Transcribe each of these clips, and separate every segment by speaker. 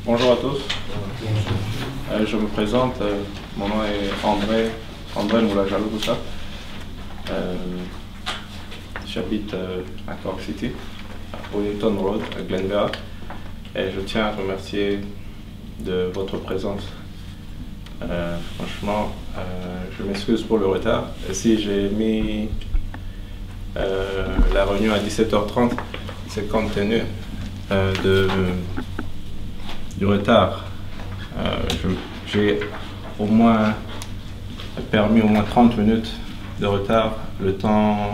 Speaker 1: Bonjour à tous. Je me présente, mon nom est André Moulajaloussa. J'habite à Cork City, à Wellington Road, à Glenveagh. Et je tiens à remercier de votre présence. Franchement, je m'excuse pour le retard. Si j'ai mis la réunion à 17h30, c'est compte tenu du retard. J'ai au moins permis au moins 30 minutes de retard. Le temps,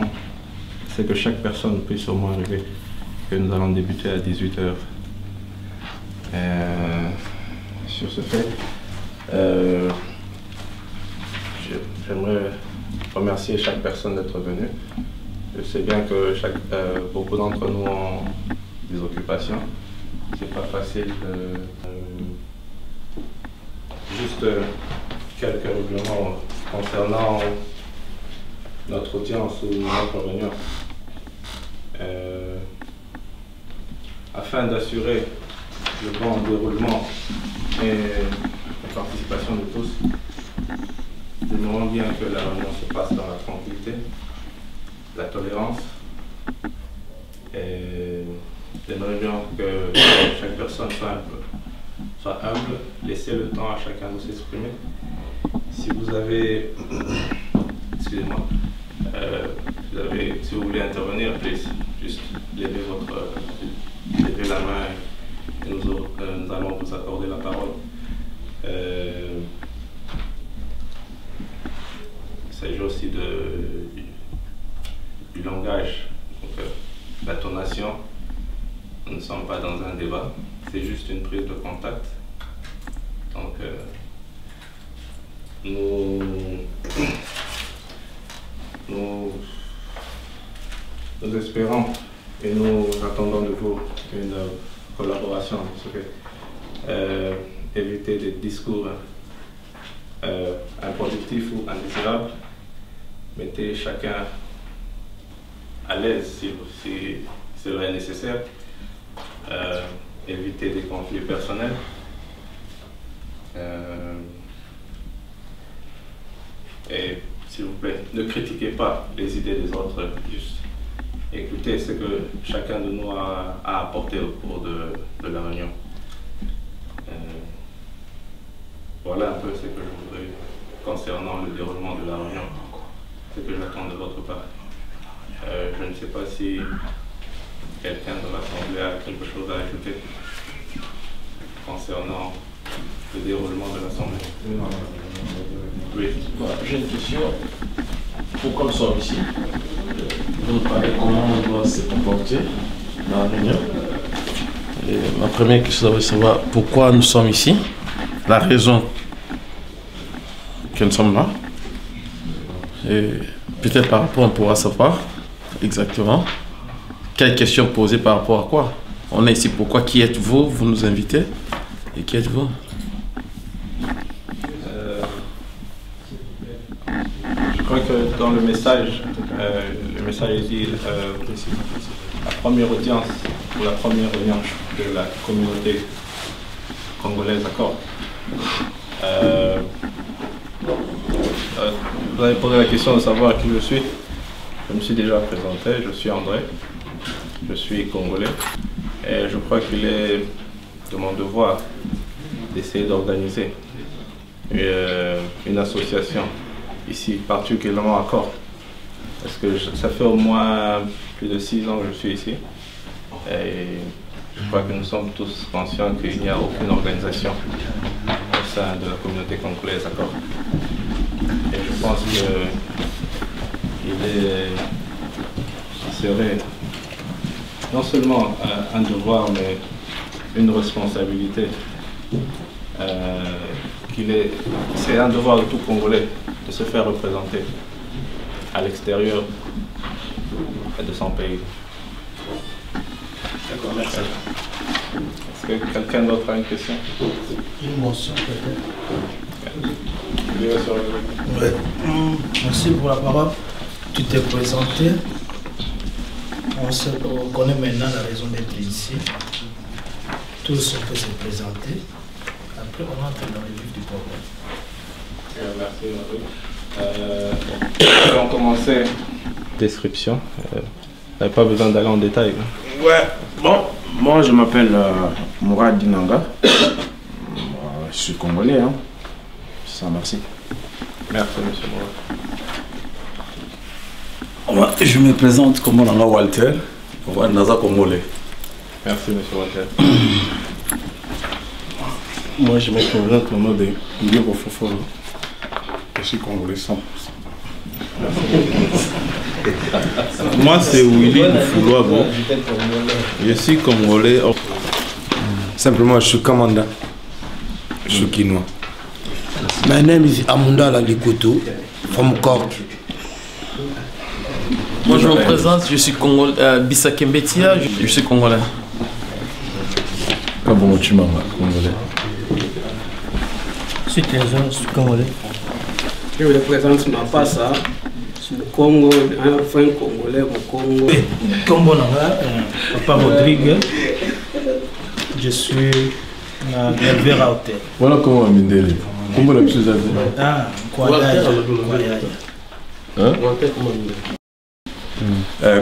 Speaker 1: c'est que chaque personne puisse au moins arriver. Que nous allons débuter à 18h. Sur ce fait, j'aimerais remercier chaque personne d'être venue. Je sais bien que beaucoup d'entre nous ont des occupations. C'est pas facile. Juste quelques règlements concernant notre audience ou notre réunion. Afin d'assurer le bon déroulement et la participation de tous, nous aimerions bien que la réunion se passe dans la tranquillité, la tolérance, et j'aimerais bien que chaque personne soit humble, laisser le temps à chacun de s'exprimer. Si vous avez, excusez-moi, si vous voulez intervenir, please, juste levez la main et nous allons vous accorder la parole. Il s'agit aussi du langage, donc l'intonation. Nous ne sommes pas dans un débat, c'est juste une prise de contact. Donc, nous espérons et nous attendons de vous une collaboration. Éviter des discours improductifs ou indésirables. Mettez chacun à l'aise si cela est nécessaire. Éviter des conflits personnels. Et s'il vous plaît, ne critiquez pas les idées des autres, juste écoutez ce que chacun de nous a apporté au cours de la réunion. Voilà un peu ce que je voudrais concernant le déroulement de la réunion, ce que j'attends de votre part. Je ne sais pas si quelqu'un de l'Assemblée a quelque chose à ajouter concernant le déroulement de l'Assemblée. Oui.
Speaker 2: Voilà, j'ai une question. Pourquoi nous sommes ici? Vous nous parlez comment on doit se comporter dans la réunion. Et ma première question, c'est savoir pourquoi nous sommes ici, la raison que nous sommes là. Et peut-être par rapport, on pourra savoir exactement quelles questions poser par rapport à quoi. On est ici pourquoi? Qui êtes-vous? Vous nous invitez. Et qui êtes-vous?
Speaker 1: Je crois que dans le message dit la première audience ou la première réunion de la communauté congolaise à Cork. Vous avez posé la question de savoir qui je suis. Je me suis déjà présenté, je suis André, je suis congolais et je crois qu'il est de mon devoir d'essayer d'organiser une association ici, particulièrement à Cork. Parce que ça fait au moins plus de 6 ans que je suis ici. Et je crois que nous sommes tous conscients qu'il n'y a aucune organisation au sein de la communauté congolaise à Cork. Et je pense qu'il serait non seulement un devoir, mais une responsabilité. C'est un devoir de tout Congolais de se faire représenter à l'extérieur de son pays.
Speaker 2: D'accord, merci.
Speaker 1: Est-ce que quelqu'un d'autre a une question?
Speaker 3: Une mention peut-être.
Speaker 1: Ouais.
Speaker 3: Merci pour la parole. Tu t'es présenté. On connaît maintenant la raison d'être ici. tous, on peut se présenter. Après, on entre dans le vif du problème.
Speaker 1: Merci, Marie. On va commencer. Description. Vous n'avez pas besoin d'aller en détail.
Speaker 4: Ouais, bon, moi je m'appelle Mourad Dinanga. Je suis congolais, hein. Ça, merci.
Speaker 1: Merci, monsieur Mourad.
Speaker 5: Moi, je me présente comme Molanga Walter, Naza Congolais.
Speaker 1: Merci, monsieur Walter.
Speaker 2: Moi, je me présente au nom de Ndioko Foforo. Je suis congolais 100%.
Speaker 6: Moi, c'est Willy Foulouabo. Je suis congolais.
Speaker 7: Simplement, je suis commandant. Je suis quinois.
Speaker 3: My name is Amunda Lalikoto from Cork.
Speaker 8: Moi je me présente, je suis congolais, Bissake Mbetia, je suis congolais.
Speaker 5: Kabongo Chimanga, congolais.
Speaker 3: Je suis Trésor, je suis congolais.
Speaker 9: Je me présente Mapassa, je suis Congo, un frère congolais au Congo.
Speaker 3: Combo Nanga, Papa Rodrigue. Je suis éleveur à hôtel.
Speaker 5: Voilà comment on Mindele. Comment la plus
Speaker 3: Ah, Kwayaya.
Speaker 5: Hein?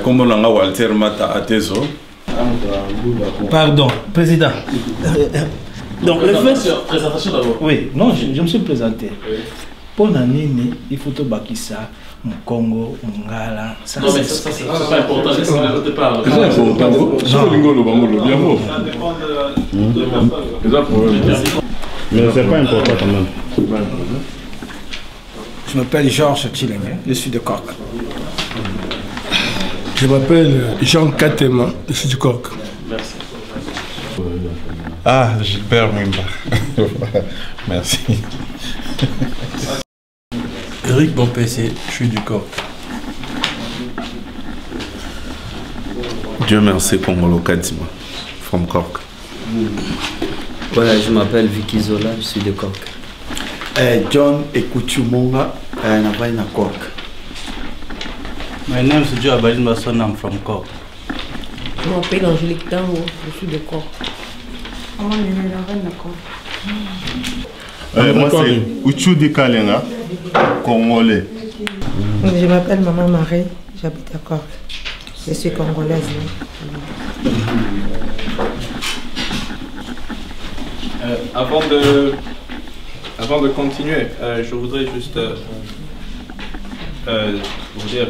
Speaker 6: Comme on a Walter Mata Atezo.
Speaker 3: Pardon, président. Donc, le fait.
Speaker 8: Présentation d'abord.
Speaker 3: Oui, non, je me suis présenté. Pour l'année, il faut tout Bakissa, Congo, Ngala.
Speaker 8: Non, mais ça c'est pas important, laisse le départ.
Speaker 5: C'est important. C'est Lingolo Bangolo, bien beau.
Speaker 1: C'est un problème.
Speaker 6: Mais c'est pas important quand même.
Speaker 10: Je m'appelle Georges Chilenge, je suis de Cork.
Speaker 11: Je m'appelle Jean Katema, je suis du Cork.
Speaker 8: Merci.
Speaker 6: Ah, Gilbert Mimba. Merci.
Speaker 12: Eric Bompessé, je suis du Cork.
Speaker 6: Dieu merci, Congolo Kadima, from Cork.
Speaker 13: Voilà, je m'appelle Vicky Zola, je suis de Cork.
Speaker 14: John Ekuchumonga, na Cork.
Speaker 15: My name is Joe Abadin Basson, I'm from Cork.
Speaker 16: Je m'appelle Angélique Tango, je suis de Cork.
Speaker 17: Moi, je suis de Cork.
Speaker 18: Moi, c'est Uchudi Kalenga, congolais.
Speaker 17: Je m'appelle Maman Marie, j'habite à Cork. Je suis congolaise.
Speaker 1: Avant de continuer, je voudrais juste vous dire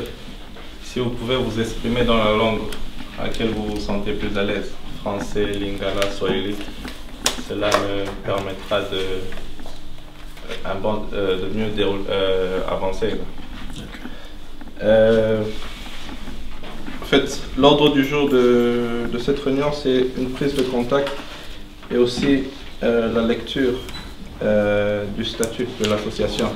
Speaker 1: si vous pouvez vous exprimer dans la langue à laquelle vous vous sentez plus à l'aise, français, lingala, swahili. Cela me permettra de mieux avancer. En fait, l'ordre du jour de cette réunion, c'est une prise de contact et aussi la lecture du statut de l'association.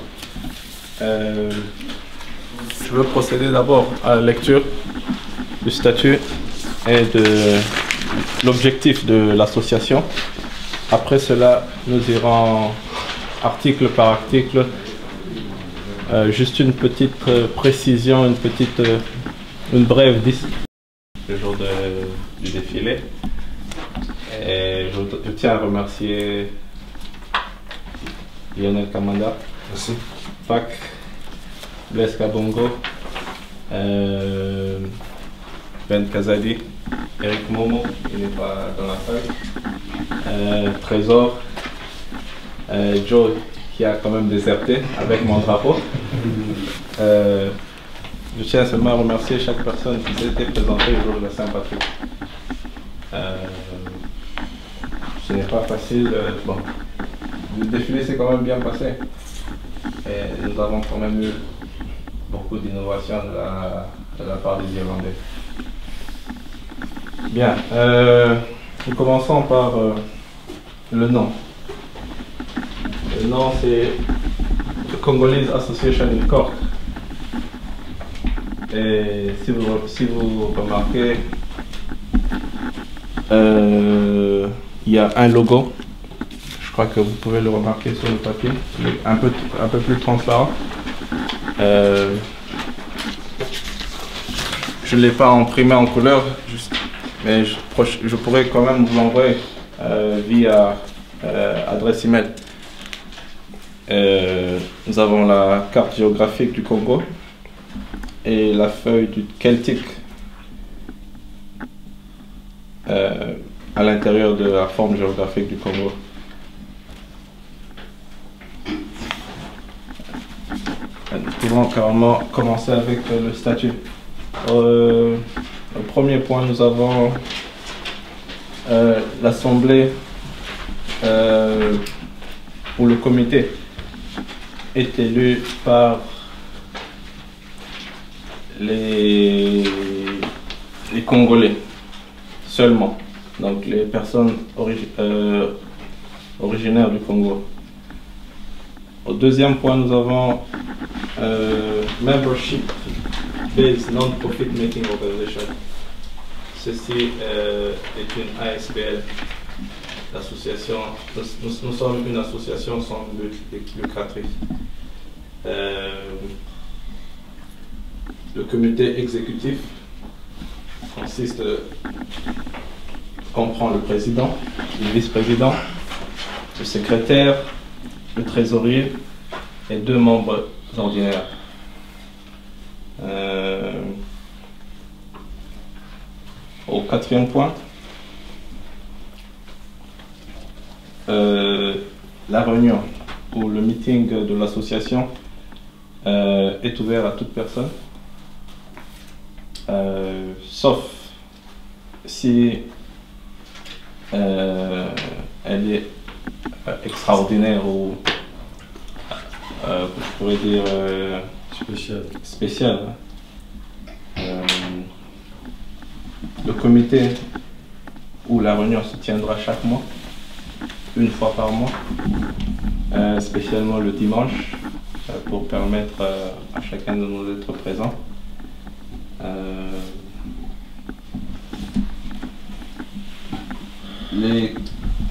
Speaker 1: Je veux procéder d'abord à la lecture du statut et de l'objectif de l'association. Après cela, nous irons article par article. Juste une petite précision, une brève liste le jour du défilé. Et je tiens à remercier Lionel Kamanda, Pac, Blaise Kabongo, Ben Kazadi, Eric Momo, il n'est pas dans la salle, Trésor, Joe qui a quand même déserté avec mon drapeau. Je tiens seulement à remercier chaque personne qui s'était présentée le jour de la Saint-Patrick. Ce n'est pas facile. Bon, le défilé s'est quand même bien passé. Et nous avons quand même eu beaucoup d'innovations de la part des Irlandais. Bien, nous commençons par le nom. Le nom c'est The Congolese Association in Cork. Et si vous remarquez, il y a un logo. Je crois que vous pouvez le remarquer sur le papier. Il est un peu plus transparent. Je ne l'ai pas imprimé en couleur, mais je pourrais quand même vous l'envoyer via adresse email. Nous avons la carte géographique du Congo et la feuille du Celtique à l'intérieur de la forme géographique du Congo. Nous pouvons carrément commencer avec le statut. Au premier point, nous avons l'Assemblée ou le comité est élu par les Congolais seulement, donc les personnes originaires du Congo. Au deuxième point, nous avons Membership Based Non-Profit Making Organization. Ceci est une ASBL. L'association, nous sommes une association sans but lucratif. Le comité exécutif comprend le président, le vice-président, le secrétaire, le trésorier et 2 membres ordinaires. Au 4e point, la réunion ou le meeting de l'association est ouvert à toute personne, sauf si elle est extraordinaire ou je pourrais dire spécial. Le comité ou la réunion se tiendra chaque mois, une fois par mois, spécialement le dimanche, pour permettre à chacun de nous d'être présent.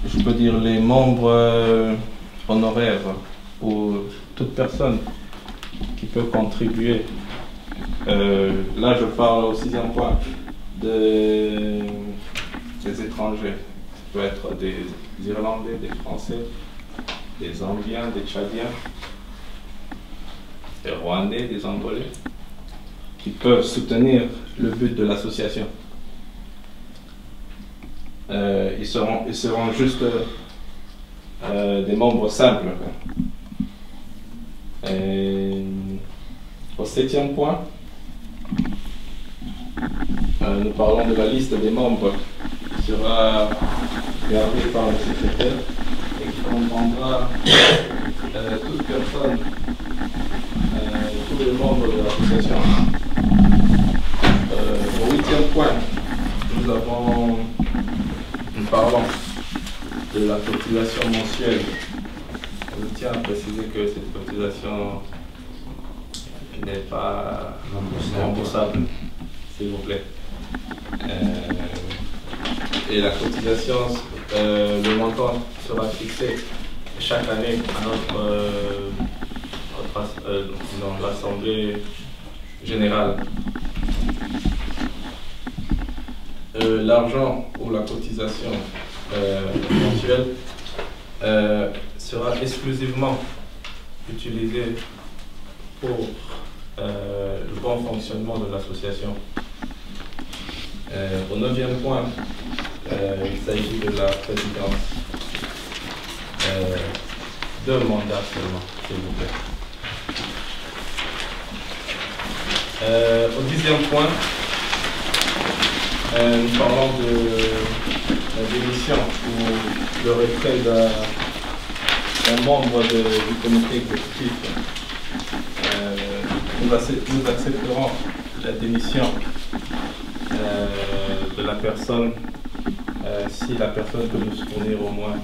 Speaker 1: Je peux dire les membres honoraires ou toute personne qui peut contribuer. Là, je parle au 6e point des étrangers. Ça peut être des Irlandais, des Français, des Zambiens, des Tchadiens, des Rwandais, des Angolais, qui peuvent soutenir le but de l'association. Ils seront juste des membres simples. Et au 7e point, nous parlons de la liste des membres qui sera gardée par le secrétaire et qui comprendra toute personne, tous les membres de l'association. Au 8e point, nous parlons de la cotisation mensuelle. Je tiens à préciser que cette cotisation n'est pas remboursable, s'il vous plaît. Et la cotisation, le montant sera fixé chaque année dans l'Assemblée générale. L'argent ou la cotisation mensuelle sera exclusivement utilisé pour le bon fonctionnement de l'association. Au 9e point, il s'agit de la présidence. 2 mandats seulement, s'il vous plaît. Au 10e point, nous parlons de la démission ou le retrait d'un membre du comité exécutif. Nous accepterons la démission de la personne si la personne peut nous fournir au moins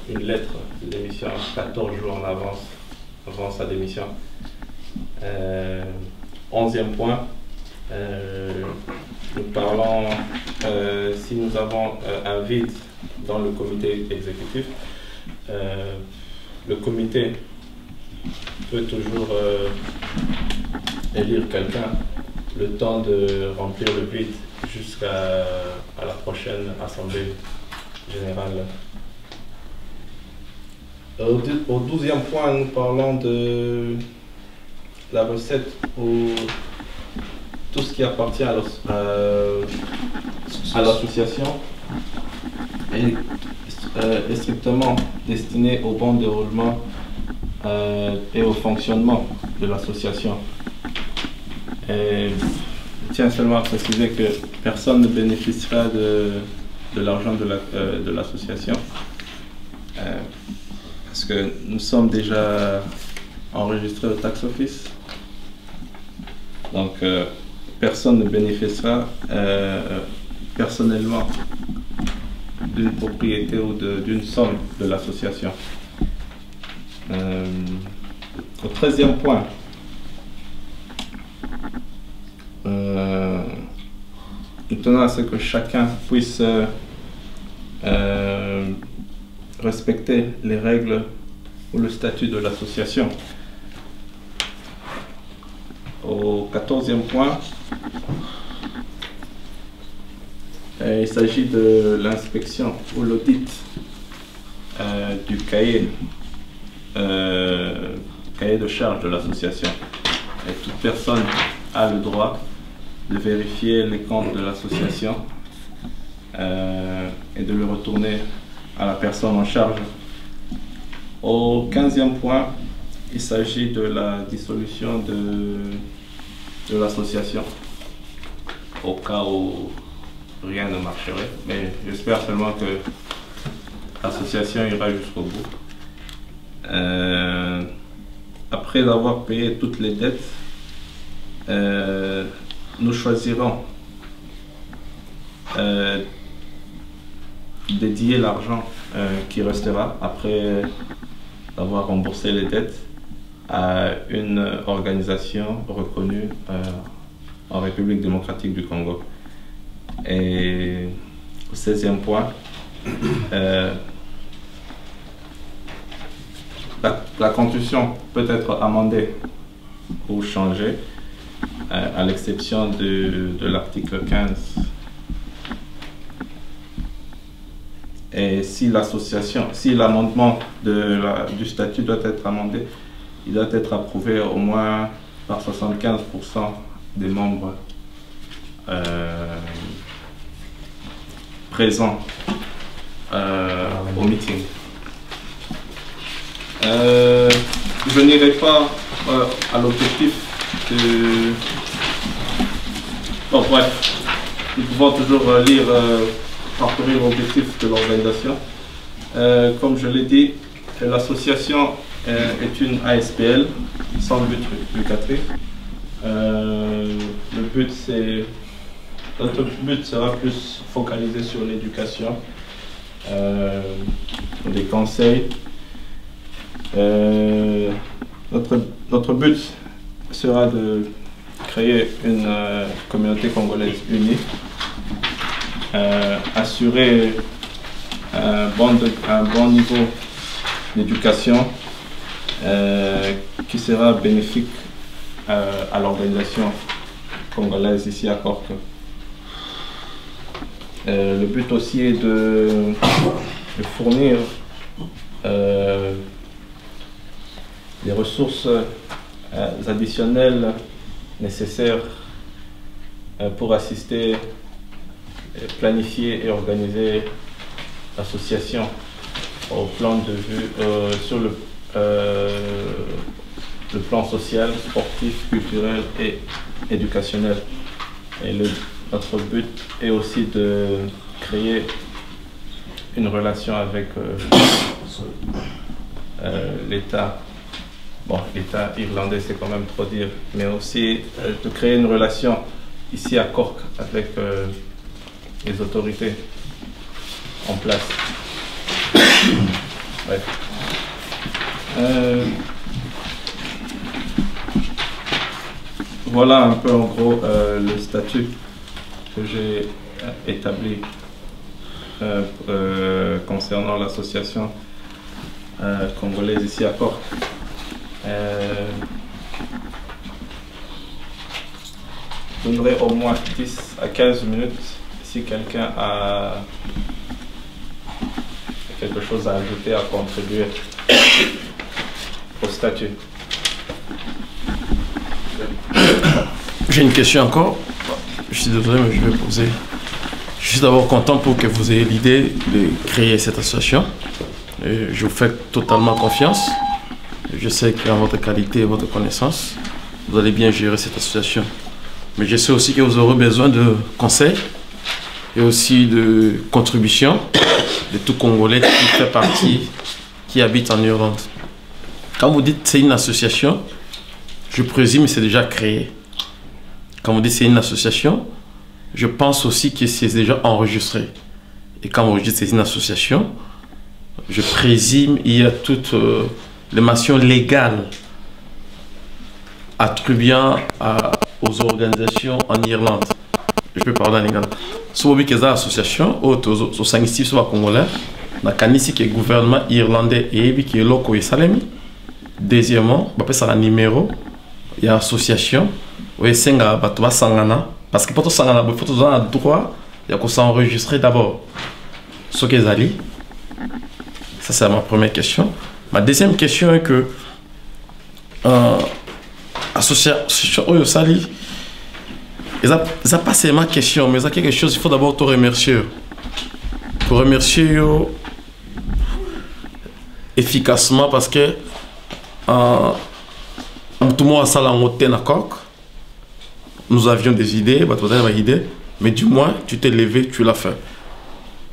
Speaker 1: une lettre de démission 14 jours en avance avant sa démission. 11e point, nous parlons si nous avons un vide dans le comité exécutif. Le comité peut toujours élire quelqu'un le temps de remplir le vide jusqu'à la prochaine assemblée générale. Au 12e point, nous parlons de la recette pour tout ce qui appartient à l'association est strictement destiné au bon déroulement et au fonctionnement de l'association. Je tiens seulement à préciser que personne ne bénéficiera de l'argent de l'association parce que nous sommes déjà enregistrés au tax office. Donc personne ne bénéficiera personnellement d'une propriété ou d'une somme de l'association. Au 13e point, nous tenons à ce que chacun puisse respecter les règles ou le statut de l'association. Au 14e point, il s'agit de l'inspection ou l'audit du cahier de charge de l'association. Et toute personne a le droit de vérifier les comptes de l'association et de le retourner à la personne en charge. Au 15e point, il s'agit de la dissolution de l'association au cas où rien ne marcherait, mais j'espère seulement que l'association ira jusqu'au bout. Après avoir payé toutes les dettes, nous choisirons dédier l'argent qui restera après avoir remboursé les dettes à une organisation reconnue en République démocratique du Congo. Et au 16e point, la constitution peut être amendée ou changée à l'exception de l'article 15. Et si l'amendement du statut doit être amendé, il doit être approuvé au moins par 75% des membres présents au meeting. Je n'irai pas à l'objectif de... Bon, bref, nous pouvons toujours lire, parcourir l'objectif de l'organisation. Comme je l'ai dit, l'association est une ASPL sans but lucratif. Notre but sera plus focalisé sur l'éducation, les conseils. Notre but sera de créer une communauté congolaise unie, assurer un bon niveau d'éducation qui sera bénéfique à l'organisation congolaise ici à Cork. Le but aussi est de fournir des ressources additionnelles nécessaires pour assister, planifier et organiser l'association au plan de vue sur le plan social, sportif, culturel et éducationnel. Et notre but est aussi de créer une relation avec l'État. Bon, l'État irlandais, c'est quand même trop dire, mais aussi de créer une relation ici à Cork avec les autorités en place. Ouais. Voilà un peu en gros le statut que j'ai établi concernant l'association congolaise ici à Cork. Je donnerai au moins 10 à 15 minutes si quelqu'un a quelque chose à ajouter, à contribuer au statut?
Speaker 8: J'ai une question encore. Je suis désolé, mais je vais poser. Je suis d'abord content pour que vous ayez l'idée de créer cette association. Et je vous fais totalement confiance. Je sais qu'en votre qualité et votre connaissance, vous allez bien gérer cette association. Mais je sais aussi que vous aurez besoin de conseils et aussi de contributions de tout Congolais qui fait partie, qui habite en Irlande. Quand vous dites c'est une association, je présume que c'est déjà créé. Quand vous dites c'est une association, je pense aussi que c'est déjà enregistré. Et quand vous dites c'est une association, je présume qu'il y a toutes les mentions légales attribuant aux organisations en Irlande. Je peux parler en légal. Si vous avez une association, au sangistif sur le Congolais, dans le gouvernement irlandais et qui est loco et salemi. Deuxièmement, on ça un numéro, il y a association, où il y a parce que pour tout sangana, il faut tout donner le droit, il y a qu'on s'enregistrer d'abord. Ce que vous allez, ça c'est ma première question. Ma deuxième question est que association Oyo Sali, ils n'ont pas seulement question, mais ils ont quelque chose, il faut d'abord te remercier. Te remercier efficacement parce que tout le monde a ça là en d'accord. Nous avions des idées, mais du moins tu t'es levé, tu l'as fait.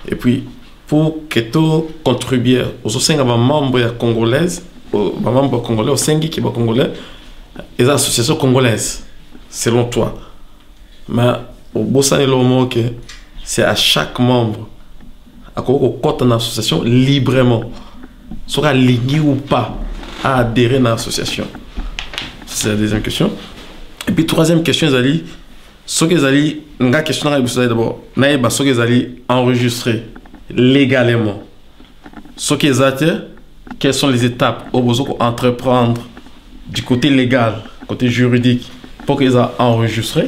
Speaker 8: Et puis pour que tu contribues aux 5 membres congolaises, aux membres congolais, aux 5 qui sont congolais, les associations congolaises, selon toi. Mais au Bossan et l'homme, c'est à chaque membre à compte une association librement, sera lié ou pas à adhérer à l'association. C'est la deuxième question. Et puis troisième question, Zali, ce que Zali, une question d'abord, naïba ce que Zali enregistré légalement. Ce que Zali, quelles sont les étapes au besoin d'entreprendre du côté légal, côté juridique, pour qu'ils aient enregistré.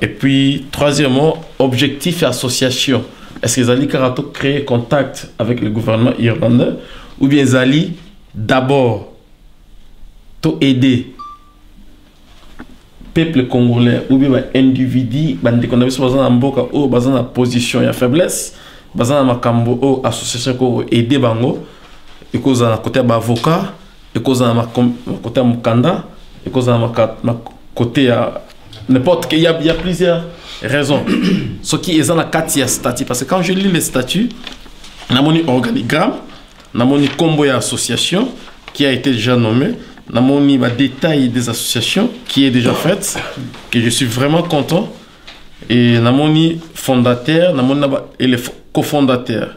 Speaker 8: Et puis troisièmement, objectif et association. Est-ce que Zali Karato crée contact avec le gouvernement irlandais ou bien Zali d'abord aider peuple congolais ou bien individu bande qu'on a vu dans mboka ou dans la position et faiblesse dans la makambo ou association ko aider bango et cause à côté avocat et cause à côté mukanda et cause à côté n'importe qu'il y a plusieurs raisons. Ce qui est dans la quatrième statut parce que quand je lis les statuts, on a mon organigramme, on a mon combo association qui a été déjà nommé. Dans mon détail des associations qui est déjà faite, que je suis vraiment content. Et dans mon fondateur, et les cofondateurs.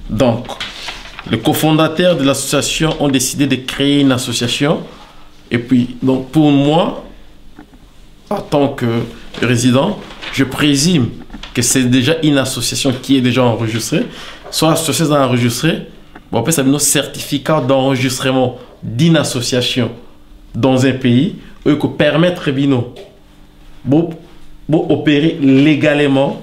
Speaker 8: Donc, les cofondateurs de l'association ont décidé de créer une association. Et puis, donc pour moi, en tant que résident, je présume que c'est déjà une association qui est déjà enregistrée. Soit l'association est enregistrée, bon, après ça donne un certificat d'enregistrement d'une association dans un pays qui permettre opérer légalement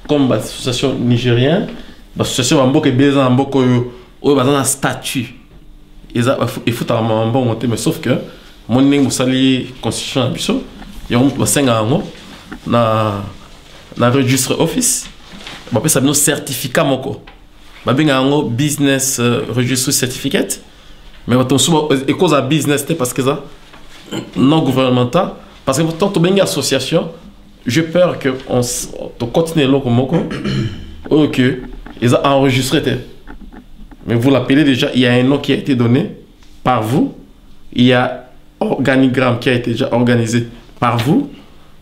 Speaker 8: comme l'association nigérienne, l'association qui est un statut. Il faut un bon monter, mais sauf que mon constitution il y a un registre office, après ça donne un certificat un business register certificate. Mais et cause à business parce que ça non gouvernemental parce que tant que une association j'ai peur que on continue là comme ok ils ont enregistré mais vous l'appelez déjà il y a un nom qui a été donné par vous il y a un organigramme qui a été déjà organisé par vous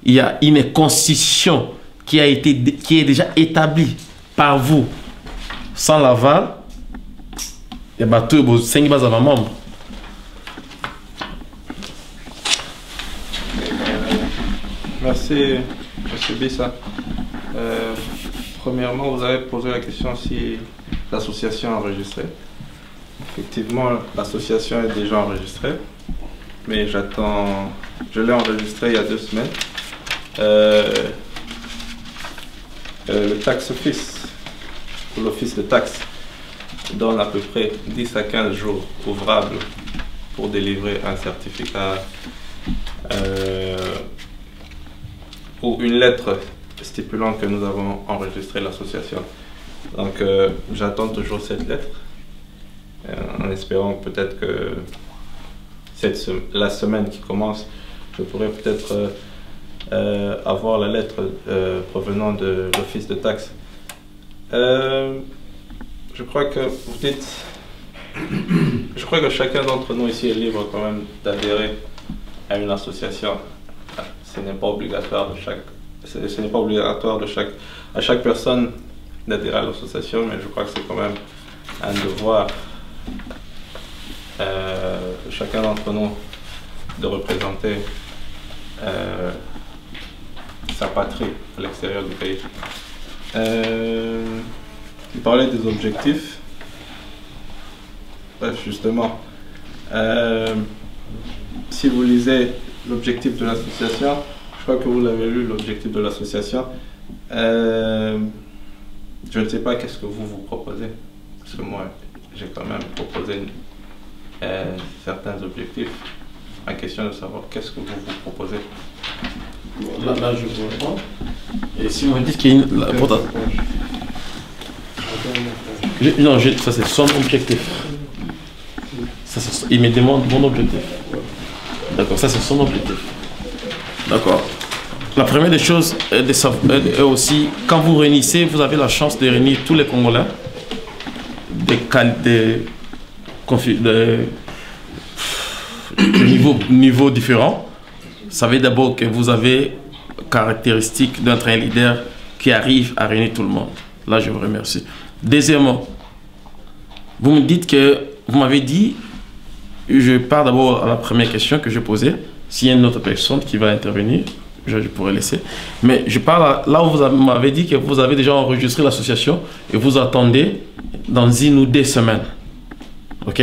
Speaker 8: il y a une constitution qui est déjà établie par vous sans l'aval. Il y a 5 bases à ma membre.
Speaker 1: Merci, M. Bissa. Premièrement, vous avez posé la question si l'association est enregistrée. Effectivement, l'association est déjà enregistrée, mais j'attends. Je l'ai enregistrée il y a 2 semaines. Le tax office où l'office de taxe donne à peu près 10 à 15 jours ouvrables pour délivrer un certificat ou une lettre stipulant que nous avons enregistré l'association. Donc j'attends toujours cette lettre en espérant peut-être que la semaine qui commence, je pourrais peut-être avoir la lettre provenant de l'office de taxe. Je crois que vous dites, je crois que chacun d'entre nous ici est libre quand même d'adhérer à une association. Ce n'est pas obligatoire à chaque personne d'adhérer à l'association, mais je crois que c'est quand même un devoir de chacun d'entre nous de représenter sa patrie à l'extérieur du pays. Il parlait des objectifs. Bref, justement, si vous lisez l'objectif de l'association, je crois que vous l'avez lu, l'objectif de l'association. Je ne sais pas qu'est-ce que vous proposez, parce que moi, j'ai quand même proposé certains objectifs. Ma question est de savoir qu'est-ce que vous proposez.
Speaker 8: Là, je vous réponds. Et si vous me dites qu'il y a une... Non, ça c'est son objectif. Il me demande mon objectif. D'accord, ça c'est son objectif. D'accord. La première des choses est aussi, quand vous réunissez, vous avez la chance de réunir tous les Congolais de niveaux différents. Vous savez d'abord que vous avez caractéristiques d'un train leader qui arrive à réunir tout le monde. Là, je vous remercie. Deuxièmement, vous me dites que, vous m'avez dit, je pars d'abord à la première question que je posais. S'il y a une autre personne qui va intervenir, je pourrais laisser. Mais je parle là où vous m'avez dit que vous avez déjà enregistré l'association et vous attendez dans 1 ou 2 semaines. Ok?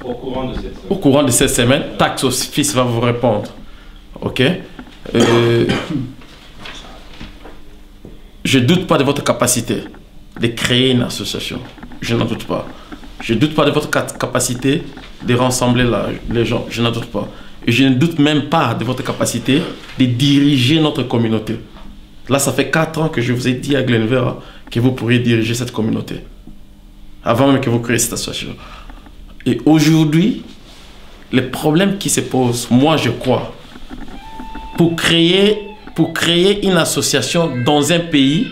Speaker 1: Au courant de cette semaine.
Speaker 8: Au courant de cette semaine, Tax Office va vous répondre. Ok? Je ne doute pas de votre capacité de créer une association. Je n'en doute pas. Je ne doute pas de votre capacité de rassembler les gens. Je n'en doute pas. Et je ne doute même pas de votre capacité de diriger notre communauté. Là, ça fait 4 ans que je vous ai dit à Glenvera que vous pourriez diriger cette communauté. Avant même que vous créiez cette association. Et aujourd'hui, les problèmes qui se posent, moi je crois, pour créer une association dans un pays,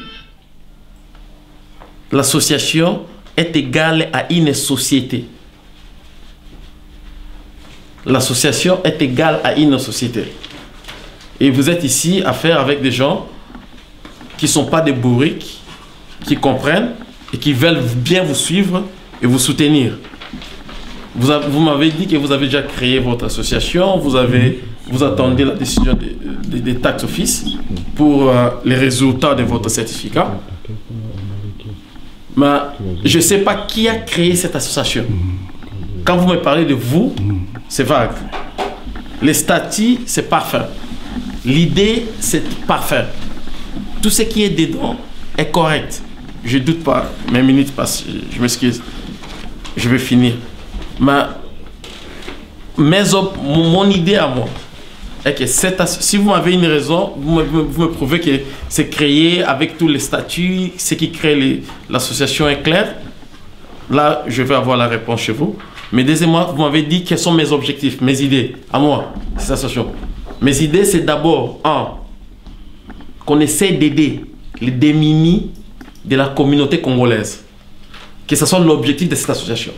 Speaker 8: l'association est égale à une société. L'association est égale à une société. Et vous êtes ici à faire avec des gens qui ne sont pas des bourriques, qui comprennent et qui veulent bien vous suivre et vous soutenir. Vous m'avez dit que vous avez déjà créé votre association, vous attendez la décision des Tax Office pour les résultats de votre certificat. Mais je ne sais pas qui a créé cette association. Quand vous me parlez de vous, c'est vague. Les statuts, c'est parfait. L'idée, c'est parfait. Tout ce qui est dedans est correct. Je ne doute pas. Mes minutes passent. Je m'excuse. Je vais finir. Mais mon idée à moi est que si vous avez une raison, vous me prouvez que c'est créé avec tous les statuts, ce qui crée l'association est clair. Là, je vais avoir la réponse chez vous. Mais deuxièmement, vous m'avez dit quels sont mes objectifs, mes idées, à moi, cette association. Mes idées, c'est d'abord, qu'on essaie d'aider les démunis de la communauté congolaise. Que ce soit l'objectif de cette association.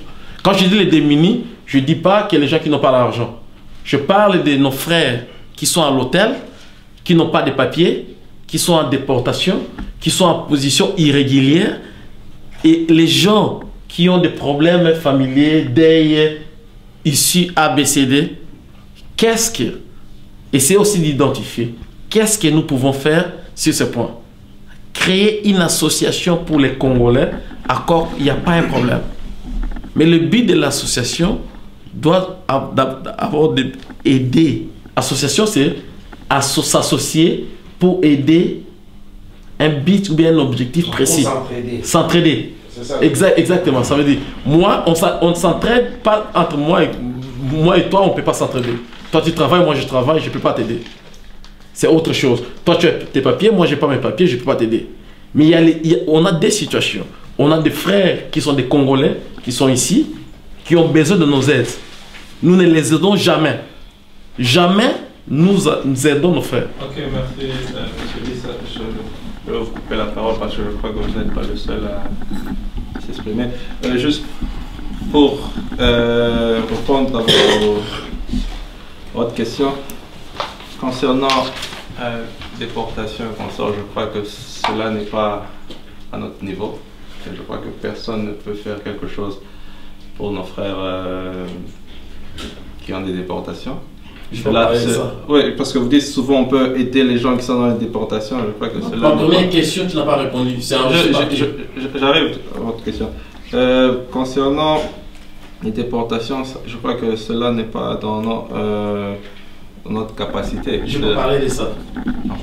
Speaker 8: Quand je dis les démunis, je ne dis pas que les gens qui n'ont pas d'argent. Je parle de nos frères qui sont à l'hôtel, qui n'ont pas de papiers, qui sont en déportation, qui sont en position irrégulière, et les gens qui ont des problèmes familiers, deuil, issus ABCD. Qu'est-ce que, essayez aussi d'identifier, qu'est-ce que nous pouvons faire sur ce point? Créer une association pour les Congolais, accord, il n'y a pas un problème. Mais le but de l'association doit avoir d'aider. Association, c'est s'associer pour aider un but ou bien un objectif précis. S'entraider. Exactement, ça veut dire, moi, on ne s'entraide pas entre moi et toi, on ne peut pas s'entraider. Toi, tu travailles, moi, je travaille, je ne peux pas t'aider. C'est autre chose. Toi, tu as tes papiers, moi, je n'ai pas mes papiers, je ne peux pas t'aider. Mais on a des situations. On a des frères qui sont des Congolais, qui sont ici, qui ont besoin de nos aides. Nous ne les aidons jamais. Jamais nous aidons nos frères.
Speaker 1: Ok, merci, monsieur Lissa. Je vais vous couper la parole parce que je crois que vous n'êtes pas le seul à s'exprimer. Juste pour répondre à votre question, concernant déportation et consort, je crois que cela n'est pas à notre niveau. Et je crois que personne ne peut faire quelque chose pour nos frères qui ont des déportations. Oui, parce que vous dites souvent on peut aider les gens qui sont dans les déportations. Je crois que c'est
Speaker 8: la première question, tu n'as pas répondu.
Speaker 1: J'arrive à votre question. Concernant les déportations, je crois que cela n'est pas dans notre capacité.
Speaker 8: Je peux parler de ça.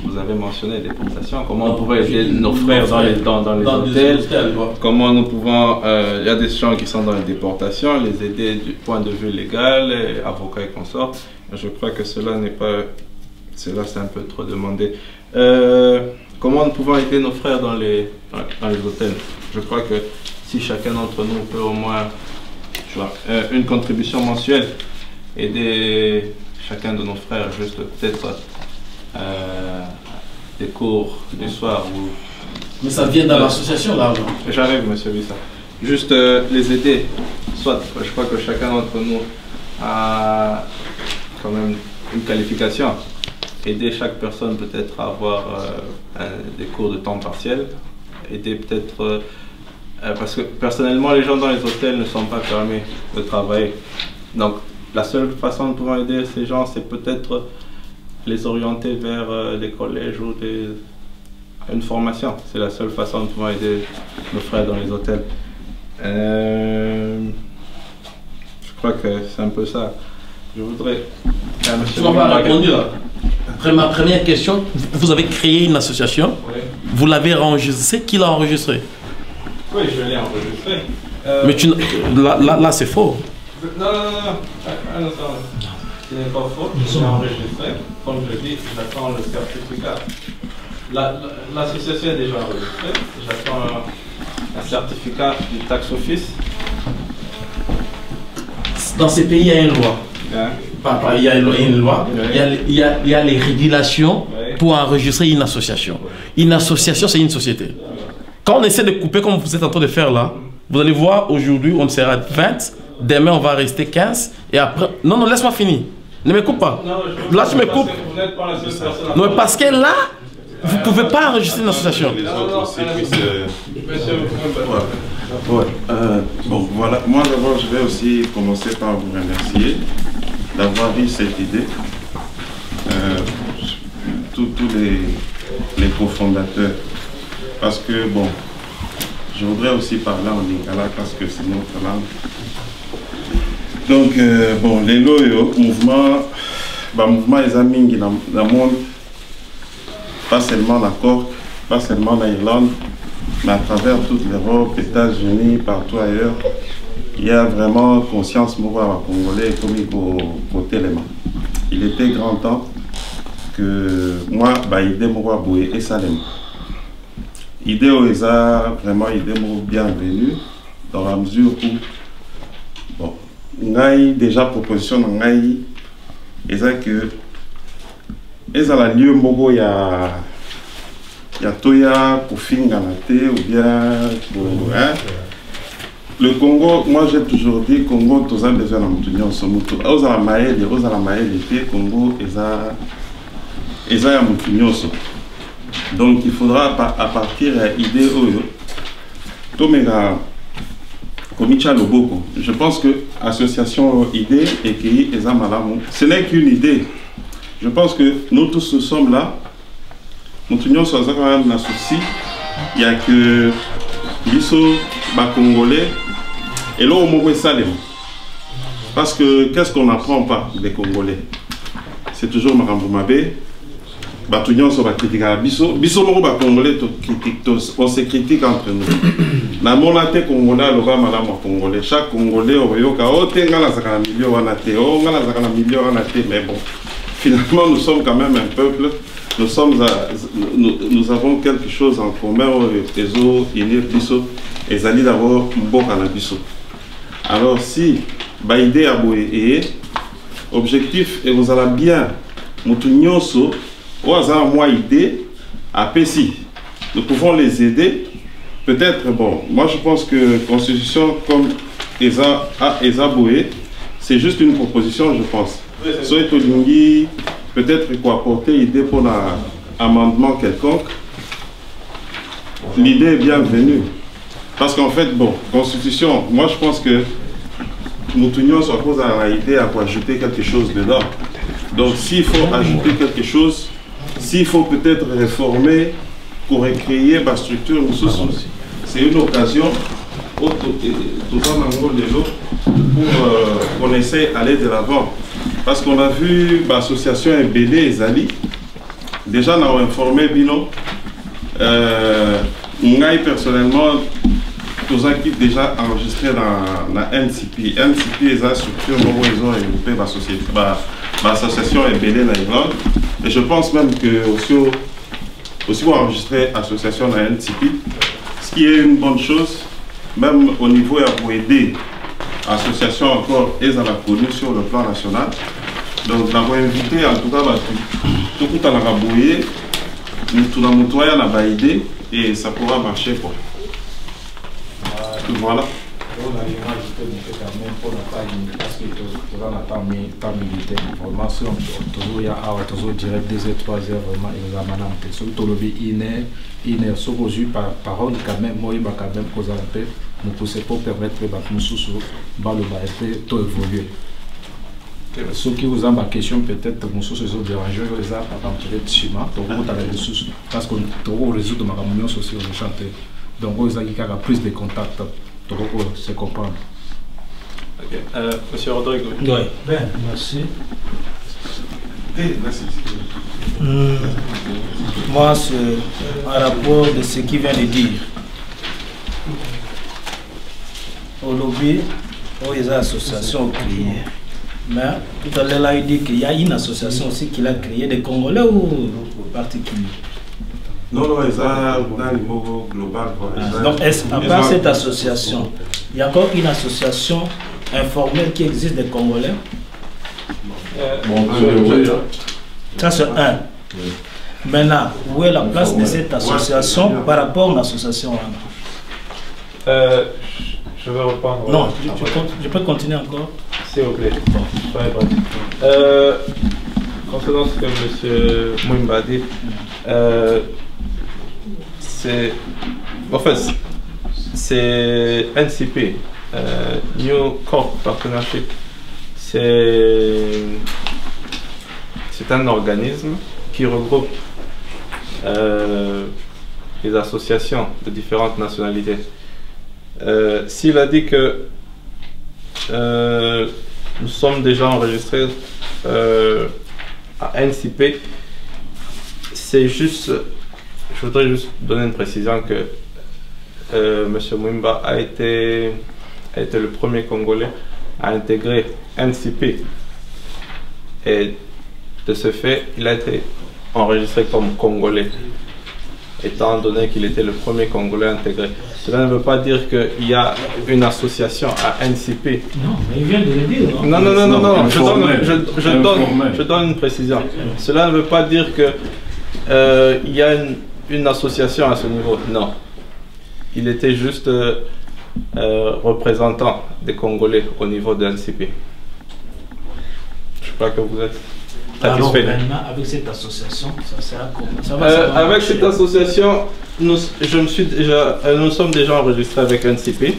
Speaker 1: Vous avez mentionné les déportations. Comment on pouvait aider nos frères dans les hôtels. Comment nous pouvons... Il y a des gens qui sont dans les déportations, les aider du point de vue légal, avocats et consorts. Je crois que cela n'est pas... Cela, c'est un peu trop demandé. Comment nous pouvons aider nos frères dans les hôtels? Je crois que si chacun d'entre nous peut au moins une contribution mensuelle, aider chacun de nos frères, juste peut-être des cours du soir.
Speaker 8: Mais ça vient dans l'association là.
Speaker 1: J'arrive, monsieur Lissa. Juste les aider. Soit, je crois que chacun d'entre nous a quand même une qualification. Aider chaque personne peut-être à avoir des cours de temps partiel. Aider peut-être... parce que personnellement, les gens dans les hôtels ne sont pas permis de travailler. Donc, la seule façon de pouvoir aider ces gens, c'est peut-être les orienter vers des collèges ou une formation. C'est la seule façon de pouvoir aider nos frères dans les hôtels. Je crois que c'est un peu ça. Je voudrais...
Speaker 8: Tu m'as pas répondu là. Après ma première question, vous avez créé une association.
Speaker 1: Oui.
Speaker 8: Vous l'avez enregistrée. Qui l'a enregistrée?
Speaker 1: Oui, je l'ai enregistré.
Speaker 8: Mais là c'est faux.
Speaker 1: Non. Ce n'est pas faux. Je l'ai enregistré. Comme je dis, j'attends le certificat. L'association est déjà enregistrée. J'attends un certificat du tax office.
Speaker 8: Dans ces pays, il y a une loi. Il y a une loi. Il y a les régulations pour enregistrer une association. Une association, c'est une société. Quand on essaie de couper comme vous êtes en train de faire là, vous allez voir, aujourd'hui, on sera 20, demain, on va rester 15, et après... Non, laisse-moi finir. Ne me coupe pas. Là, tu me coupes. Non, parce que là, vous ne pouvez pas enregistrer une association.
Speaker 6: Bon, voilà. Moi, d'abord, je vais aussi commencer par vous remercier d'avoir eu cette idée. Tous les cofondateurs. Parce que, bon, je voudrais aussi parler en lingala parce que c'est notre langue. Donc, bon, les mouvement les amis dans le monde, pas seulement la Cork, pas seulement l'Irlande, mais à travers toute l'Europe, États-Unis, partout ailleurs, il y a vraiment conscience mouvement congolais comme côté les mains. Il était grand temps que moi, idée mouvement boué et salem. Idée est vraiment idée bienvenue dans la mesure où bon, ngai déjà proposition ngai est que est à la lieu mogo ya toya pour finir ou bien pour, hein? Le Congo, moi j'ai toujours dit Congo tous a besoin de mutunyo somuto aux la maël était Congo eza mutunyo so. Donc il faudra à partir d'idée Tomega Komicha Loboko. Je pense que l'association idée et qui est Malamu, ce n'est qu'une idée. Je pense que nous tous nous sommes là. Nous tenions sur ça quand même un souci. Il n'y a que Bisso, Congolais et là au Mogo Salem. Parce que qu'est-ce qu'on n'apprend pas des Congolais? C'est toujours Maramboumabé. bato nyonso bakritikaka biso biso moko bacongolais on se critique entre nous namona te congolais aloba malamu ya congolais chaque congolais oyoka o te nga nazaka na million wana te o nga nazaka na million wana te, mais bon finalement nous sommes quand même un peuple, nous avons quelque chose en commun ezo unir biso ezali d'abord mboka na biso. Alors si baide ya boye objectif et vous allez bien mutu nyonso o aza moi idée apesi nous pouvons les aider peut-être. Bon, moi je pense que constitution comme Eza Boé, c'est juste une proposition, je pense. Soy Tolingi peut-être quoi apporter idée pour un amendement quelconque, l'idée est bienvenue. Parce qu'en fait, bon, constitution, moi je pense que nous tenions à cause de l'idée à ajouter quelque chose dedans. Donc s'il faut ajouter quelque chose, s'il faut peut-être réformer pour recréer ma structure, c'est une occasion pour qu'on essaie d'aller de l'avant. Parce qu'on a vu l'association Ebélé et Zali, déjà on a informé Bino, moi personnellement, tous qui déjà enregistré dans la NCP. NCP est une structure où ils ont regroupé l'association Ebélé dans l'Irlande. Et je pense même que aussi pour enregistrer l'association dans la NCP, ce qui est une bonne chose, même au niveau pour aider l'association encore et à la connue sur le plan national. Donc, nous avons invité en tout cas tout le monde à la rabouiller, tout le monde à la idée et ça pourra marcher quoi. Voilà.
Speaker 3: Ceux qui vous ont ma question, peut-être que nous sommes dérangés, ils ont pas entré de chemin, parce qu'on doit résoudre ma réunion sociale de chanter. Donc, vous avez plus de contacts pour se comprendre.
Speaker 1: Ok. Monsieur Rodrigue.
Speaker 3: Oui. Ben, merci. Moi, c'est un rapport de ce qu'il vient de dire. Au lobby, il y a des associations créées. Mais tout à l'heure, il dit qu'il y a une association aussi qui a créé des Congolais ou particuliers.
Speaker 6: Non, ils ont un niveau global.
Speaker 3: Donc, à part cette association, il y a encore une association informelle qui existe des Congolais. Ça, c'est un. Maintenant, où est la place de cette association par rapport à l'association?
Speaker 1: Je vais reprendre.
Speaker 3: Non, je peux continuer encore.
Speaker 1: S'il vous plaît. Concernant ce que M. Mwimba dit, c'est en fait c'est NCP, New Corp Partnership, c'est un organisme qui regroupe les associations de différentes nationalités. S'il a dit que nous sommes déjà enregistrés à NCP, c'est juste, je voudrais juste donner une précision que M. Mwimba a été le premier Congolais à intégrer NCP. Et de ce fait, il a été enregistré comme Congolais, étant donné qu'il était le premier Congolais intégré. Cela ne veut pas dire qu'il y a une association à NCP.
Speaker 3: Non, mais il vient de le dire.
Speaker 1: Non. Je donne une précision. Cela ne veut pas dire qu'il y a une association à ce niveau. Non. Il était juste représentant des Congolais au niveau de NCP. Je crois que vous êtes satisfait.
Speaker 3: Alors maintenant, avec cette association, ça sert à comment?
Speaker 1: Avec cette association, nous sommes déjà enregistrés avec NCP.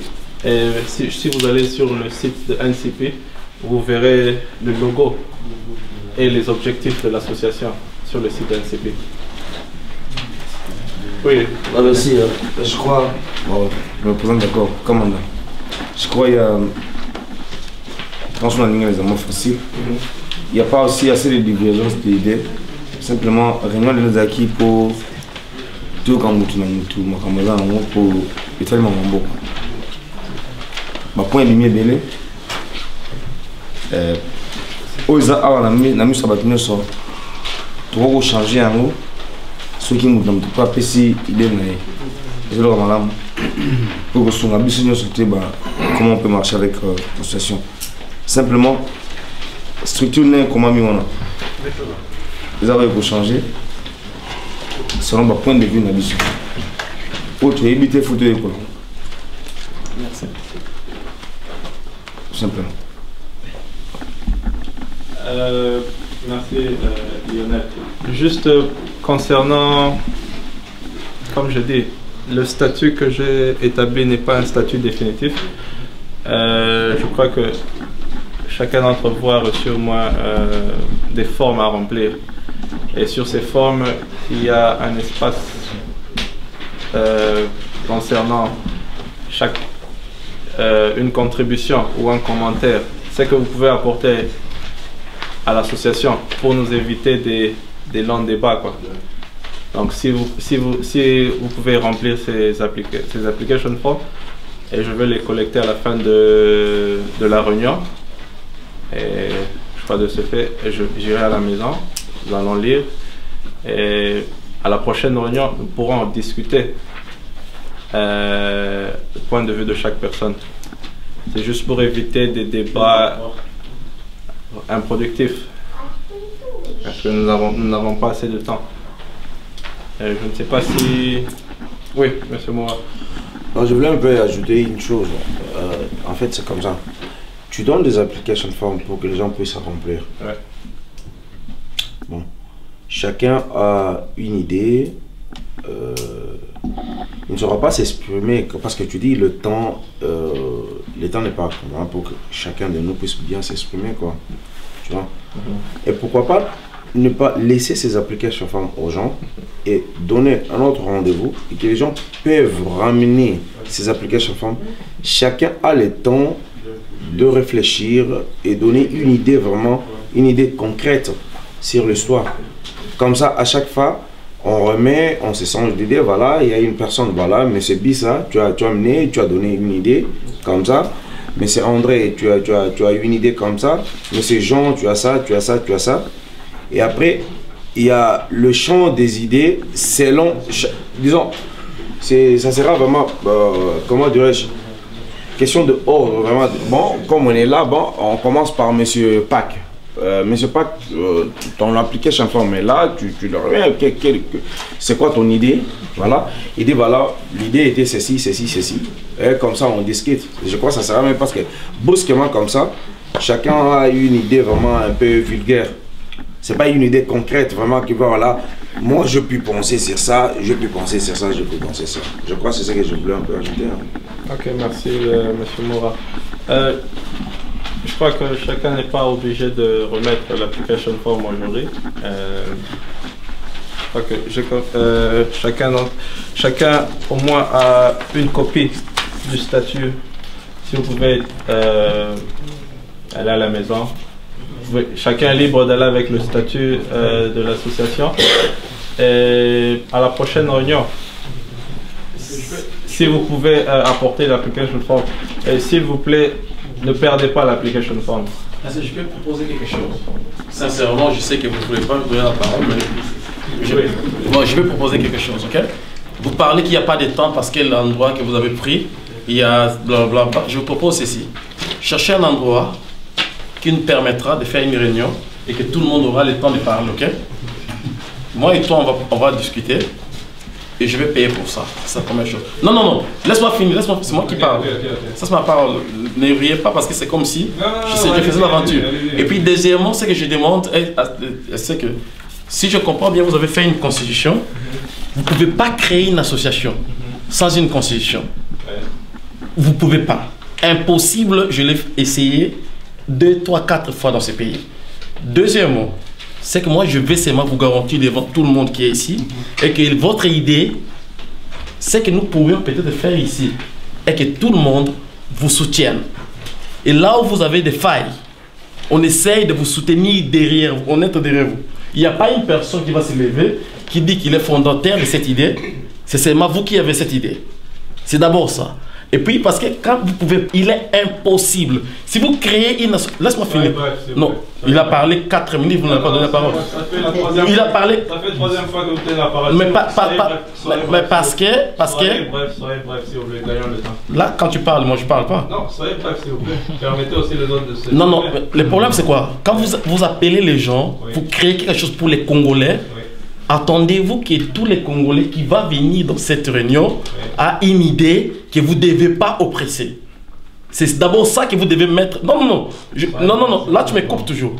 Speaker 1: Et si vous allez sur le site de NCP, vous verrez le logo et les objectifs de l'association sur le site de NCP. Oui.
Speaker 7: Ah, merci. Je crois, je me présente d'accord, commandant. Je crois qu'il y a, franchement, les amants fossiles. Il n'y a pas aussi assez de divergence d'idées simplement réunion de nos acquis pour tout comme tout pour tellement bon. Point lumière belé. Oza a na mi sabatino so. Trop changer en haut. Ceux qui nous donnent pas PC idée mais je leur madame pour que son ambition sortir comment on peut marcher avec l'association. Simplement structure n'est comment mis on a. Les avoir pour changer selon mon point de vue d'ambition. Autre éviter photo école.
Speaker 1: Merci.
Speaker 7: Simplement.
Speaker 1: Merci Lionel. Juste concernant, comme je dis, le statut que j'ai établi n'est pas un statut définitif. Je crois que chacun d'entre vous a reçu au moins des formes à remplir. Et sur ces formes, il y a un espace concernant une contribution ou un commentaire. C'est que vous pouvez apporter à l'association pour nous éviter des longs débats, quoi. Donc si vous pouvez remplir ces application forms, et je vais les collecter à la fin de la réunion, et je crois de ce fait, j'irai à la maison, nous allons lire, et à la prochaine réunion nous pourrons discuter le point de vue de chaque personne. C'est juste pour éviter des débats improductifs, parce que nous n'avons pas assez de temps. Je ne sais pas si... Oui, monsieur Moura.
Speaker 7: Alors, je voulais un peu ajouter une chose. En fait, c'est comme ça. Tu donnes des application forms pour que les gens puissent remplir.
Speaker 1: Ouais.
Speaker 7: Bon. Chacun a une idée. Il ne saura pas s'exprimer parce que tu dis le temps n'est pas commun pour que chacun de nous puisse bien s'exprimer, quoi. Tu vois. Et pourquoi pas ne pas laisser ces applications formes aux gens et donner un autre rendez-vous et que les gens peuvent ramener ces applications formes. Chacun a le temps de réfléchir et donner une idée vraiment, une idée concrète sur l'histoire. Comme ça, à chaque fois, on remet, on se change d'idée, voilà, il y a une personne, voilà, mais c'est Bissa, tu as amené, tu as donné une idée, comme ça. Mais c'est André, tu as une idée comme ça. Mais c'est Jean, tu as ça, tu as ça, tu as ça. Et après, il y a le champ des idées selon, disons, ça sera vraiment, comment dirais-je, question de ordre, vraiment. Bon, comme on est là, bon, on commence par Monsieur Pac. Monsieur Pac, ton application forme est là, tu leur reviens, c'est quoi ton idée? Voilà, il dit voilà, l'idée était ceci, ceci, ceci. Et comme ça, on discute. Je crois que ça sera même parce que brusquement comme ça, chacun a une idée vraiment un peu vulgaire. C'est pas une idée concrète, vraiment, qui va, voilà, moi je peux penser sur ça, je peux penser sur ça, je peux penser sur ça. Je crois que c'est ce que je voulais un peu ajouter. Hein.
Speaker 1: Ok, merci Monsieur Moura. Je crois que chacun n'est pas obligé de remettre l'application form aujourd'hui. Je crois que chacun au moins a une copie du statut. Si vous pouvez aller à la maison. Chacun est libre d'aller avec le statut de l'association. Et à la prochaine réunion, si vous pouvez apporter l'application form, et s'il vous plaît, ne perdez pas l'application form.
Speaker 2: Je peux proposer quelque chose. Sincèrement, je sais que vous ne voulez pas me donner la parole, mais je vais proposer quelque chose, ok? Vous parlez qu'il n'y a pas de temps parce que l'endroit que vous avez pris, il y a blablabla. Je vous propose ceci. Cherchez un endroit qui nous permettra de faire une réunion et que tout le monde aura le temps de parler, ok? Moi et toi, on va discuter et je vais payer pour ça. C'est la première chose. Non, non, non, laisse-moi finir, c'est moi qui parle. Ça, c'est ma parole. Ne riez pas parce que c'est comme si je faisais l'aventure. Et puis, deuxièmement, ce que je demande, c'est que si je comprends bien, vous avez fait une constitution. Vous ne pouvez pas créer une association sans une constitution. Vous ne pouvez pas. Impossible, je l'ai essayé 2, 3, 4 fois dans ce pays. Deuxièmement, c'est que moi je vais seulement vous garantir devant tout le monde qui est ici et que votre idée, c'est que nous pourrions peut-être faire ici et que tout le monde vous soutienne. Et là où vous avez des failles, on essaye de vous soutenir derrière vous, on est derrière vous.
Speaker 8: Il n'y a pas une personne qui va se lever, qui dit qu'il est fondateur de cette idée. C'est seulement vous qui avez cette idée. C'est d'abord ça. Et puis, parce que quand vous pouvez, il est impossible. Si vous créez une... Laisse-moi finir. Non, il a parlé 4 minutes, vous n'avez pas donné la parole. Il a parlé...
Speaker 1: Ça fait la troisième fois que vous tenez la parole.
Speaker 8: Mais parce que...
Speaker 1: Soyez bref, s'il vous plaît, gagnons le temps.
Speaker 8: Là, quand tu parles, moi je parle pas.
Speaker 1: Non, soyez bref, s'il vous plaît. Permettez aussi les autres de se...
Speaker 8: Non, non, le problème c'est quoi? Quand vous appelez les gens, vous créez quelque chose pour les Congolais, attendez-vous que tous les Congolais qui vont venir dans cette réunion aient une idée que vous ne devez pas oppresser. C'est d'abord ça que vous devez mettre... Non, non, non. Là, tu me coupes toujours.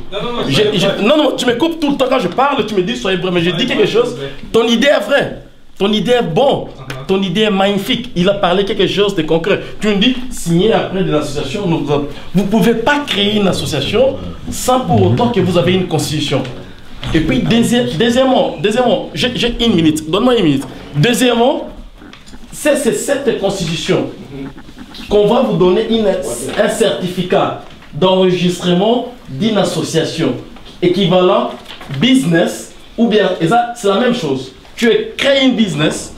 Speaker 8: Non, tu me coupes tout le temps quand je parle. Tu me dis, soyez vrai. Mais je dis quelque chose. Ton idée est vraie. Ton idée est bonne. Ton idée est magnifique. Il a parlé quelque chose de concret. Tu me dis, signer après de l'association. Vous ne pouvez pas créer une association sans pour autant que vous avez une constitution. Et puis, deuxièmement, j'ai une minute. Donne-moi une minute. Deuxièmement, c'est cette constitution qu'on va vous donner un certificat d'enregistrement d'une association équivalent business ou bien, c'est la même chose. Tu crées une business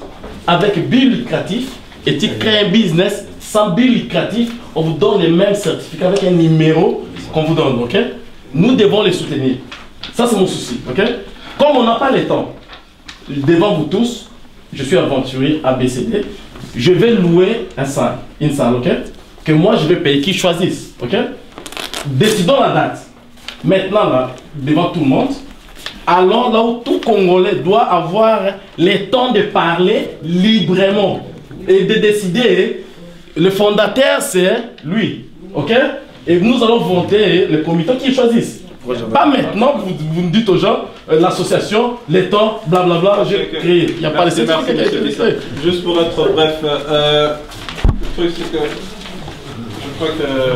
Speaker 8: avec but lucratif et tu crées un business sans but lucratif, on vous donne les mêmes certificats avec un numéro qu'on vous donne, ok? Nous devons les soutenir. Ça, c'est mon souci, ok? Comme on n'a pas le temps, devant vous tous, je suis aventurier ABCD, je vais louer une salle, ok? Que moi, je vais payer, qu'ils choisissent, ok? Décidons la date. Maintenant, là, devant tout le monde, allons là où tout Congolais doit avoir le temps de parler librement et de décider. Le fondateur, c'est lui, ok? Et nous allons voter le comité qui choisissent. Pas maintenant, vous me dites aux gens, l'association, les temps, blablabla, j'ai créé. Il n'y a pas de certificat qui a été listé.
Speaker 1: Juste pour être bref, le truc c'est que je crois que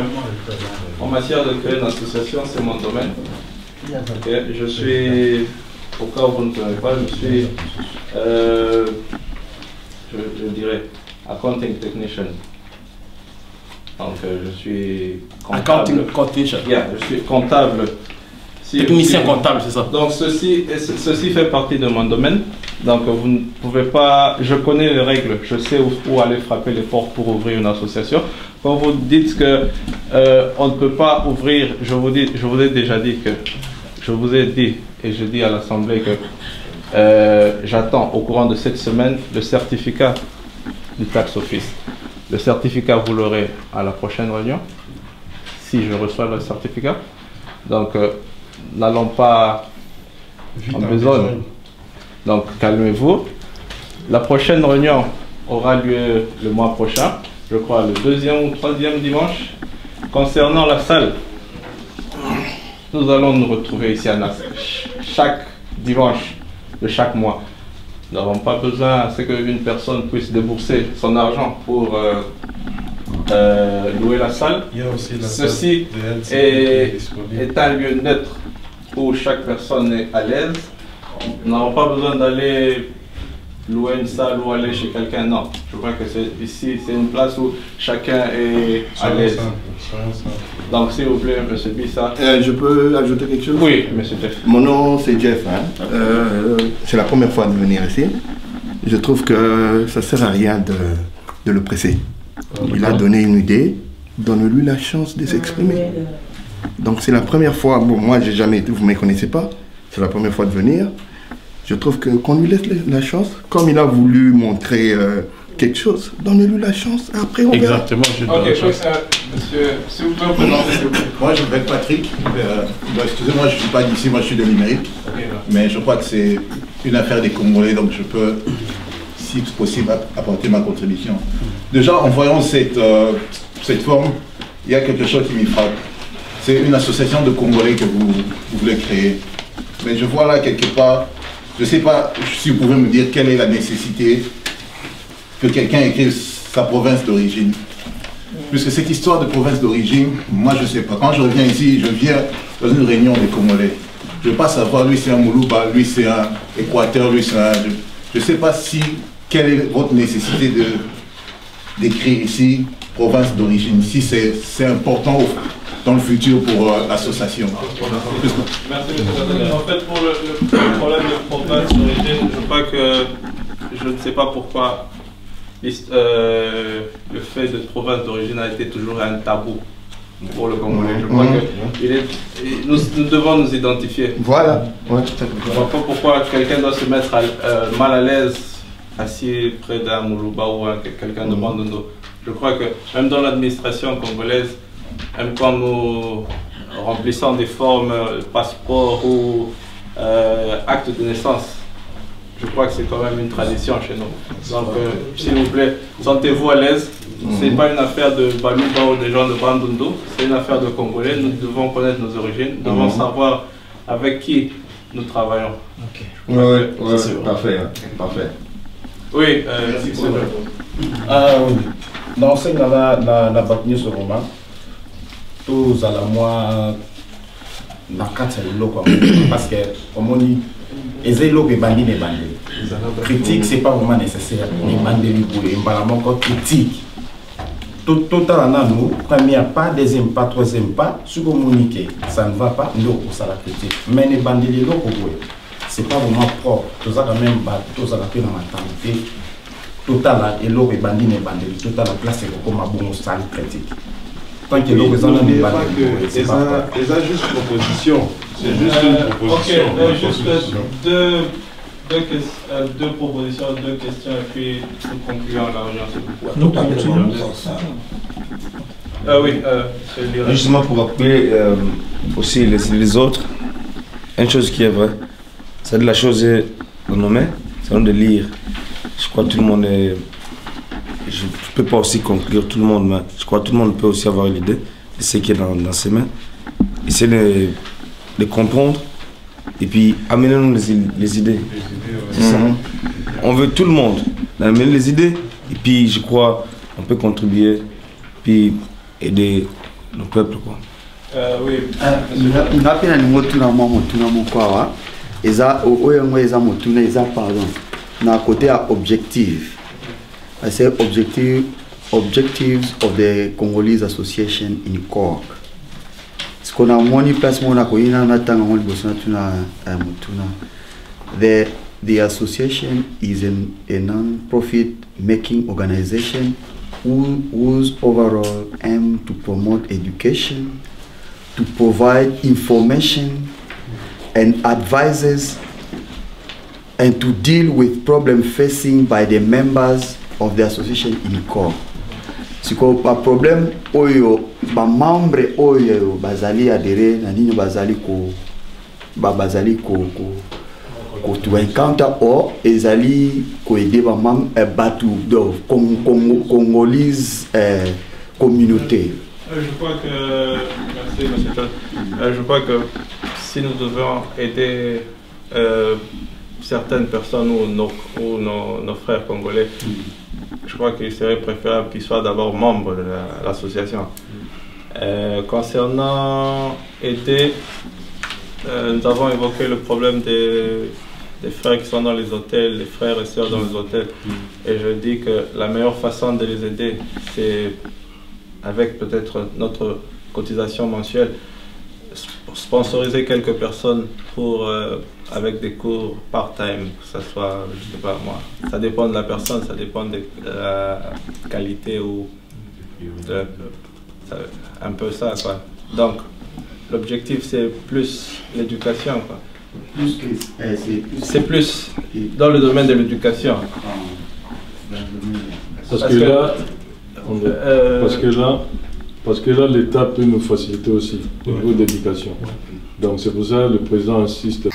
Speaker 1: en matière de créer une association, c'est mon domaine. Okay. Je suis, au cas où vous ne connaissez pas, je suis, je dirais, accounting technician. Donc je suis comptable. Je suis comptable.
Speaker 8: Technicien comptable, c'est ça.
Speaker 1: Donc ceci fait partie de mon domaine. Donc vous ne pouvez pas... Je connais les règles. Je sais où aller frapper les portes pour ouvrir une association. Quand vous dites que on ne peut pas ouvrir, je vous ai déjà dit que... Je vous ai dit, et je dis à l'Assemblée que j'attends au courant de cette semaine le certificat du tax office. Le certificat, vous l'aurez à la prochaine réunion, si je reçois le certificat. Donc, n'allons pas en besogne. Donc, calmez-vous. La prochaine réunion aura lieu le mois prochain, je crois le 2e ou 3e dimanche. Concernant la salle, nous allons nous retrouver ici à Nas chaque dimanche de chaque mois. Nous n'avons pas besoin qu'une personne puisse débourser son argent pour louer la salle. Ceci est un lieu neutre où chaque personne est à l'aise. Nous n'avons pas besoin d'aller louer une salle ou aller chez quelqu'un. Non, je crois que ici, c'est une place où chacun est à l'aise. Donc, s'il vous plaît, M. Bissa.
Speaker 19: Je peux ajouter quelque chose?
Speaker 1: Oui, M. Jeff.
Speaker 19: Mon nom, c'est Jeff. Hein. C'est la première fois de venir ici. Je trouve que ça ne sert à rien de le presser. Il a donné une idée, donne-lui la chance de s'exprimer. Donc, c'est la première fois. Bon, moi, j'ai jamais été, vous ne me connaissez pas. C'est la première fois de venir. Je trouve qu'on lui laisse la chance. Comme il a voulu montrer quelque chose, donnez-lui la chance. Après, on verra.
Speaker 1: Exactement, je donne la chance. Monsieur, s'il vous plaît,
Speaker 18: moi, je m'appelle Patrick. Excusez-moi, je ne suis pas d'ici, moi je suis de l'Amérique. Mais je crois que c'est une affaire des Congolais, donc je peux, si possible, apporter ma contribution. Déjà, en voyant cette forme, il y a quelque chose qui m'y frappe. C'est une association de Congolais que vous voulez créer. Mais je vois là quelque part, je ne sais pas si vous pouvez me dire quelle est la nécessité que quelqu'un écrive sa province d'origine. Puisque cette histoire de province d'origine, moi je ne sais pas. Quand je reviens ici, je viens dans une réunion des Congolais. Je ne veux pas savoir, lui c'est un Moulouba, lui c'est un Équateur, lui c'est un... Je ne sais pas quelle est votre nécessité d'écrire ici province d'origine. Si c'est important dans le futur pour l'association.
Speaker 1: Merci, M. En fait, pour le problème de province d'origine, je crois que je ne sais pas pourquoi le fait de province d'origine a été toujours un tabou pour le Congolais. Je crois que nous devons nous identifier.
Speaker 19: Voilà. Ouais,
Speaker 1: je ne vois pas pourquoi quelqu'un doit se mettre mal à l'aise assis près d'un Moulouba ou quelqu'un de Bandondo. Je crois que même dans l'administration congolaise, même quand nous remplissons des formes, passeport ou acte de naissance, je crois que c'est quand même une tradition chez nous. Donc, s'il vous plaît, sentez-vous à l'aise. Ce n'est pas une affaire de Balouba ou des gens de Bandundu, c'est une affaire de Congolais. Nous devons connaître nos origines, nous devons savoir avec qui nous travaillons.
Speaker 19: Oui, parfait. Parfait.
Speaker 1: Oui,
Speaker 3: non, c'est la bâtie sur Roma. Tous à la moi, na kati ya eloko parce que comme on dit ezelo pe bandi ne bandi critique c'est pas vraiment nécessaire ni bandi li pour mbala moko critique tout à nous première pas deuxième pas troisième pas sur communiquer ça ne va pas nous ça la critique mais les bandi li loko c'est pas vraiment propre tout ça quand même ba tout ça la pe na mentalité total eloko pe bandi ne bandi total la place c'est comme un bon sale critique. Tant que l'eau est pas c'est
Speaker 6: juste proposition. C'est juste une proposition.
Speaker 1: Ok, juste deux propositions, deux questions et puis nous concluons la réunion.
Speaker 7: Nous continuons.
Speaker 1: Oui,
Speaker 7: justement pour appuyer aussi les autres, une chose qui est vraie, c'est de la chose renommée, c'est de lire. Je crois que tout le monde est. Je ne peux pas aussi conclure tout le monde, mais je crois que tout le monde peut aussi avoir l'idée de ce qui est dans ses mains. Essayer de comprendre et puis amener-nous les idées. C'est ça. On veut tout le monde amener les idées et puis je crois qu'on peut contribuer puis aider nos peuples.
Speaker 1: Oui.
Speaker 14: Côté objectif. I say objectives of the Congolese Association in Cork. Ce qu'on a money place mona ko ina na tanga ngoli bosona tuna mutuna. The association is a non-profit making organization whose overall aim to promote education, to provide information and advices, and to deal with problems facing by the members of the association in Cork. Siko pa problem oyo ba membre oyo bazali adere na nini bazali ko to encounter or ezali ko aider ba batu do Congolese communauté.
Speaker 1: Je crois que merci monsieur John. Je crois que si nous devons aider certaines personnes ou nos frères congolais, je crois qu'il serait préférable qu'ils soient d'abord membres de l'association. Concernant aider, nous avons évoqué le problème des frères qui sont dans les hôtels, les frères et sœurs dans les hôtels. Et je dis que la meilleure façon de les aider, c'est avec peut-être notre cotisation mensuelle, sponsoriser quelques personnes pour avec des cours part-time, que ce soit, je sais pas moi, ça dépend de la personne, ça dépend de la qualité ou un peu ça quoi. Donc l'objectif c'est plus l'éducation quoi. C'est plus dans le domaine de l'éducation.
Speaker 11: Parce que là, l'État peut nous faciliter aussi au niveau d'éducation. Donc c'est pour ça que le président insiste.